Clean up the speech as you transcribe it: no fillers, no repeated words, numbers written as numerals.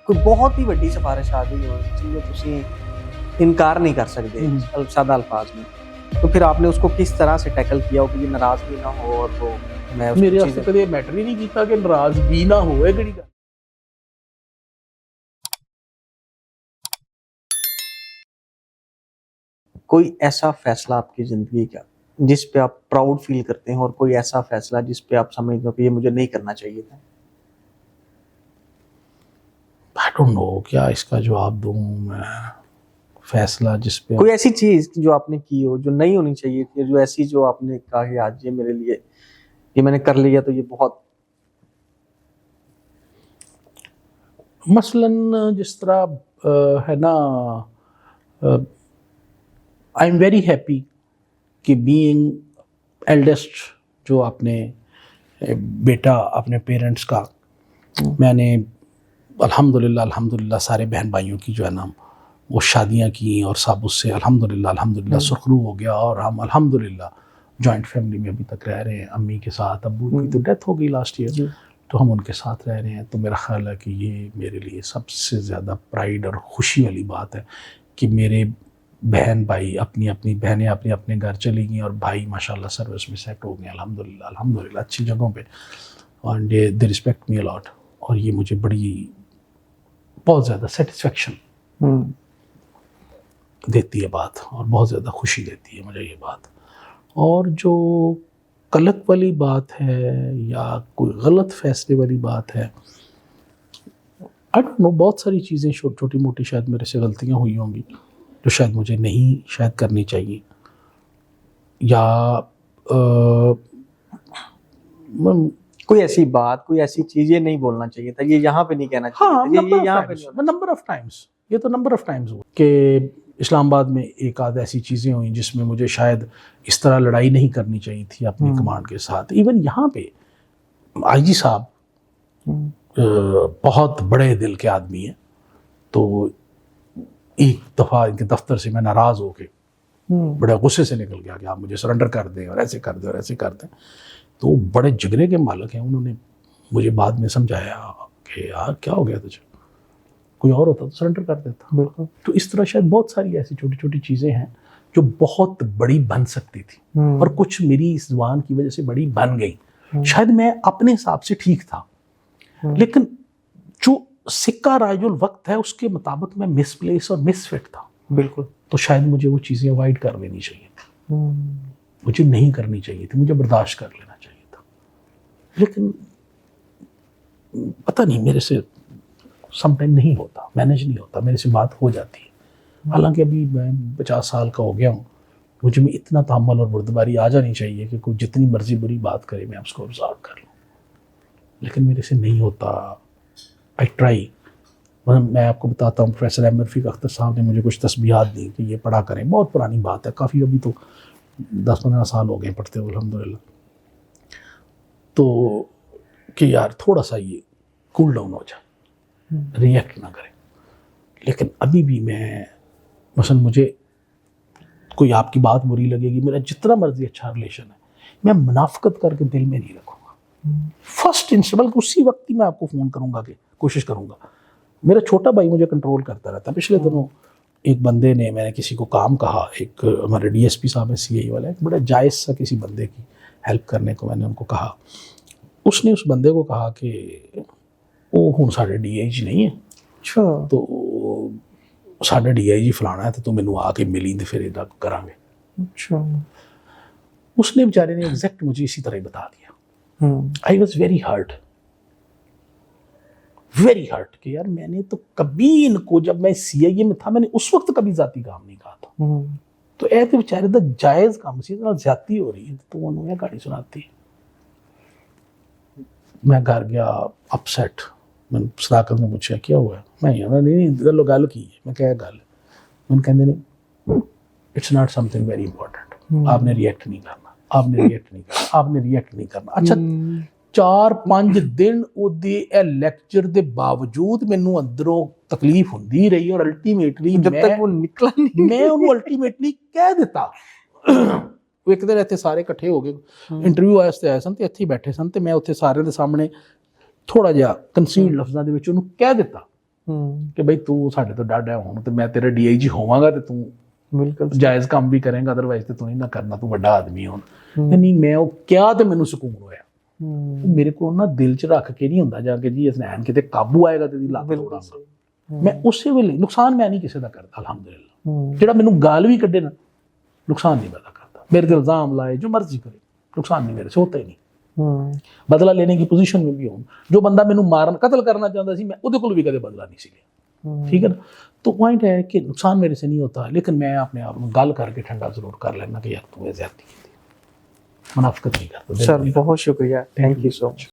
ਕੋਈ ਬਹੁਤ ਹੀ ਵੱਡੀ ਸਿਫਾਰਿਸ਼ ਆ ਗਈ ਹੋ ਜਿਹਨੂੰ ਤੁਸੀਂ इनकार नहीं कर सकते सादा अल्फाज में, तो फिर आपने उसको किस तरह से टैकल किया हो कि नाराज भी ना हो और वो मैं मेरे वास्ते कदे मैटर ही नहीं कीता कि नाराज भी ना हो। किहड़ी गल कोई ऐसा फैसला आपकी जिंदगी का जिस पे आप प्राउड फील करते हैं और कोई ऐसा फैसला जिस पे आप समझते हो कि ये मुझे नहीं करना चाहिए था? आई डोंट नो क्या इसका जवाब दूं मैं। फैसला जिस पे कोई ऐसी चीज जो आपने की हो जो नहीं होनी चाहिए थी, जो ऐसी जो आपने कहा कि आज ये मेरे लिए ये मैंने कर लिया तो ये बहुत। मसलन जिस तरह है ना, आई एम वेरी हैप्पी कि बीइंग एल्डेस्ट, जो आपने बेटा अपने पेरेंट्स का, मैंने अल्हम्दुलिल्लाह सारे बहन भाइयों की जो है ना वो शादियां की और सब उससे अल्हम्दुलिल्लाह सुरखरू हो गया। और हम अल्हम्दुलिल्लाह जॉइंट फैमिली में अभी तक रह रहे हैं। अम्मी के साथ, अब्बू की तो डेथ हो गई लास्ट ईयर, तो हम उनके साथ रह रहे हैं। तो मेरा ख्याल है कि ये मेरे लिए सबसे ज़्यादा प्राइड और खुशी वाली बात है कि मेरे बहन भाई अपनी बहनें अपने घर चली गई और भाई माशाल्लाह सर्विस में सेट हो गए अल्हम्दुलिल्लाह अच्छी जगहों पे, और they respect me a lot. और ये मुझे बहुत ज़्यादा सेटिस्फेक्शन देती है बात, और बहुत ज़्यादा खुशी देती है मुझे ये बात। और जो कलक वाली बात है या कोई गलत फैसले वाली बात है, आई डोंट नो, बहुत सारी चीज़ें छोटी मोटी शायद मेरे से गलतियाँ हुई होंगी जो शायद मुझे नहीं शायद करनी चाहिए, या कोई ऐसी बात, कोई ऐसी चीज ये नहीं बोलना चाहिए था, ये यहाँ पे नहीं कहना चाहिए था, ये यहाँ पे नहीं। नंबर ऑफ टाइम्स, ये तो नंबर ऑफ टाइम्स हुआ कि इस्लामाबाद में एक आध ऐसी चीज़ें हुई जिसमें मुझे शायद इस तरह लड़ाई नहीं करनी चाहिए थी अपनी कमांड के साथ। इवन यहाँ पे आईजी साहब बहुत बड़े दिल के आदमी हैं, तो एक दफ़ा इनके दफ्तर से मैं नाराज़ होके बड़े गुस्से से निकल गया कि आप मुझे सरेंडर कर दें और ऐसे कर दें और ऐसे कर दें। तो बड़े जिगरे के मालिक हैं, उन्होंने मुझे बाद में समझाया कि यार क्या हो गया तुझे, कोई और होता तो सरेंडर कर देता। बिल्कुल। तो इस तरह शायद बहुत सारी ऐसी छोटी छोटी चीज़ें हैं जो बहुत बड़ी बन सकती थी और कुछ मेरी इस ज़ुबान की वजह से बड़ी बन गई। शायद मैं अपने हिसाब से ठीक था, लेकिन जो सिक्का राजुल वक्त है उसके मुताबिक मैं मिसप्लेस और मिसफिट था। बिल्कुल। तो शायद मुझे वो चीज़ें अवॉइड कर लेनी चाहिए थी, मुझे नहीं करनी चाहिए थी, मुझे बर्दाश्त कर लेना चाहिए था। लेकिन पता नहीं मेरे से समटाइम नहीं होता, मैनेज नहीं होता, मेरे से बात हो जाती है। हालांकि अभी मैं 50 साल का हो गया हूँ, मुझे में इतना तहम्मुल और बुर्दबारी आ जानी चाहिए कि कोई जितनी मर्जी बुरी बात करे मैं उसको ऑब्जर्व कर लूँ, लेकिन मेरे से नहीं होता। I try. मैं आपको बताता हूँ, प्रोफेसर एम रफ़ीक अख्तर साहब ने मुझे कुछ तस्बीहात दी कि ये पढ़ा करें। बहुत पुरानी बात है, काफ़ी, अभी तो 10-15 साल हो गए पढ़ते हुए अल्हम्दुलिल्लाह। तो कि यार थोड़ा सा ये कूल डाउन हो जाए, रिएक्ट ना करें। लेकिन अभी भी मैं मसलन मुझे कोई आपकी बात बुरी लगेगी, मेरा जितना मर्जी अच्छा रिलेशन है, मैं मुनाफिकत करके दिल में नहीं रखूँगा। फर्स्ट इंस्टेंट, बल्कि उसी वक्त ही मैं आपको फ़ोन करूँगा कि कोशिश करूँगा। मेरा छोटा भाई मुझे कंट्रोल करता रहता है। पिछले दिनों एक बंदे ने, मैंने किसी को काम कहा, एक हमारे डीएसपी साहब है सीआई वाला, एक बड़ा जायज़ सा किसी बंदे की हेल्प करने को मैंने उनको कहा। उसने उस बंदे को कहा कि वो हुण साढ़े डीआईजी नहीं है, अच्छा, तो साढ़े डीआईजी फलाना है, तो तू मैनू आके मिली तो फिर इदा करांगे। अच्छा। उसने बेचारे ने एग्जैक्ट मुझे इसी तरह ही बता दिया। आई वॉज वेरी हर्ट कि यार मैंने तो कभी इनको, जब मैं सीआईए में था, मैंने उस वक्त कभी जाती काम नहीं कहा था। तो ऐ तो बेचारे दा जायज़ काम सी, ज्यादती हो रही है तो उन्होंने गाड़ी सुनाती। मैं घर गया अपसेट, मैंने सदाकत में पूछा क्या हुआ है, मैं नहीं गलो गल की है। मैं क्या गल, मैंने कहते नहीं, it's not something very important, आपने रिएक्ट नहीं करना, आपने रिएक्ट नहीं करना। अच्छा, 4-5 दिन ਉਹਦੇ ਇਹ ਲੈਕਚਰ ਦੇ ਬਾਵਜੂਦ ਮੈਨੂੰ ਅੰਦਰੋਂ ਤਕਲੀਫ ਹੁੰਦੀ ਰਹੀ, ਔਰ ਅਲਟੀਮੇਟਲੀ जब तक वो निकला नहीं, ਮੈਂ ਉਹਨੂੰ ਅਲਟੀਮੇਟਲੀ ਕਹਿ ਦਿੱਤਾ। ਉਹ ਇੱਕ ਦਿਨ ਇੱਥੇ ਸਾਰੇ ਇਕੱਠੇ ਹੋ ਗਏ, ਇੰਟਰਵਿਊ ਵਾਸਤੇ ਆਏ ਸਨ ਤੇ ਇੱਥੇ ਹੀ ਬੈਠੇ ਸਨ, ਤੇ ਮੈਂ ਉੱਥੇ ਸਾਰਿਆਂ ਦੇ ਸਾਹਮਣੇ ਥੋੜਾ ਜਿਹਾ ਕੰਸੀਲਡ ਲਫ਼ਜ਼ਾਂ ਦੇ ਵਿੱਚ ਉਹਨੂੰ ਕਹਿ ਦਿੱਤਾ ਕਿ ਬਈ ਤੂੰ ਸਾਡੇ ਤੋਂ ਡਾਢਾ ਹੁਣ ਤੇ ਮੈਂ ਤੇਰਾ ਡੀਆਈਜੀ ਹੋਵਾਂਗਾ ਤੇ ਤੂੰ ਬਿਲਕੁਲ ਜਾਇਜ਼ ਕੰਮ ਵੀ ਕਰੇਂਗਾ, ਅਦਰਵਾਈਜ਼ ਤੇ ਤੂੰ ਨਹੀਂ ਨਾ ਕਰਨਾ, ਤੂੰ ਵੱਡਾ ਆਦਮੀ ਹੁਣ। ਨਹੀਂ, ਮੈਂ ਉਹ ਕਿਹਾ ਤੇ ਮੈਨੂੰ ਸਕੂਨ ਹੋਇਆ। ਉਹ ਮੇਰੇ ਕੋਲ ਨਾ ਦਿਲ 'ਚ ਰੱਖ ਕੇ ਨਹੀਂ ਹੁੰਦਾ ਜਾ ਕੇ ਜੀ ਹਸਨੈਨ ਕਿਤੇ ਕਾਬੂ ਆਏਗਾ ਤੇ ਦੀ ਲੱਤ ਤੋੜਾਂਗਾ। ਮੈਂ ਉਸੇ ਵੇਲੇ ਨੁਕਸਾਨ ਮੈਂ ਨਹੀਂ ਕਿਸੇ ਦਾ ਕਰਦਾ ਅਲਹਮਦੁਲਿਲਾ। ਜਿਹੜਾ ਮੈਨੂੰ ਗਾਲ ਵੀ ਕੱਢੇ ਨਾ, ਨੁਕਸਾਨ ਨਹੀਂ ਮੈਂ ਕਰਦਾ। ਮੇਰੇ ਤੇ ਇਲਜ਼ਾਮ ਲਾਏ ਜੋ ਮਰਜ਼ੀ करे, नुकसान नहीं मेरे से होता ही नहीं। बदला लेने की पोजीशन में भी हूँ। जो बंदा मैनू मारन कतल करना चाहता सी, मैं ਉਹਦੇ ਕੋਲ ਵੀ ਕਦੇ ਬਦਲਾ ਨਹੀਂ ਸੀ ਲਿਆ। ठीक है ना। तो पॉइंट है कि नुकसान मेरे से नहीं होता, लेकिन मैं अपने आप में गल करके ठंडा जरूर कर लेना कि यार तू ज्यादती की, मुनाफिकत नहीं करता। सर बहुत शुक्रिया, थैंक यू सो मच।